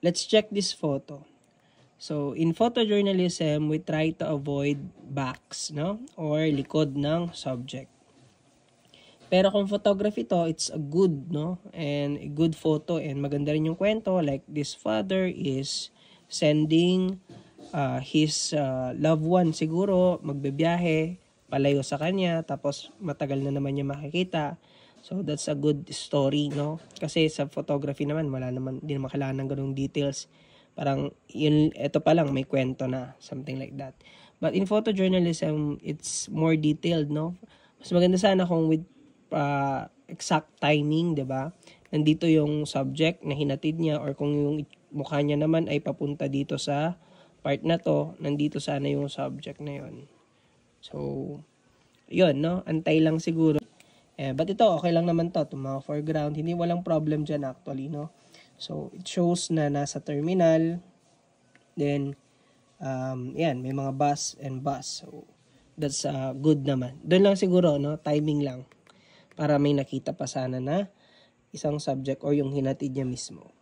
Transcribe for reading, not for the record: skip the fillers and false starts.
let's check this photo. So, in photojournalism, we try to avoid backs, no? Or likod ng subject. Pero kung photography to, it's a good, no? And a good photo and maganda rin yung kwento. Like this father is sending his loved one siguro, magbebiyahe, palayo sa kanya, tapos matagal na naman niya makikita. So that's a good story, no? Kasi sa photography naman, wala naman, hindi naman kailangan ng ganung details. Parang, yun, ito pa lang, may kwento na, something like that. But in photojournalism, it's more detailed, no? Mas maganda sana kung with exact timing, 'di ba? Nandito yung subject na hinatid niya or kung yung mukha niya naman ay papunta dito sa part na to, nandito sana yung subject na yon. So, yun, no? Antay lang siguro. But ito, okay lang naman to, itong mga foreground. Hindi walang problem dyan actually, no? So, it shows na nasa terminal. Then, yan, may mga bus and bus. So, that's good naman. Doon lang siguro, no? Timing lang. Para may nakita pa sana na isang subject or yung hinatid niya mismo.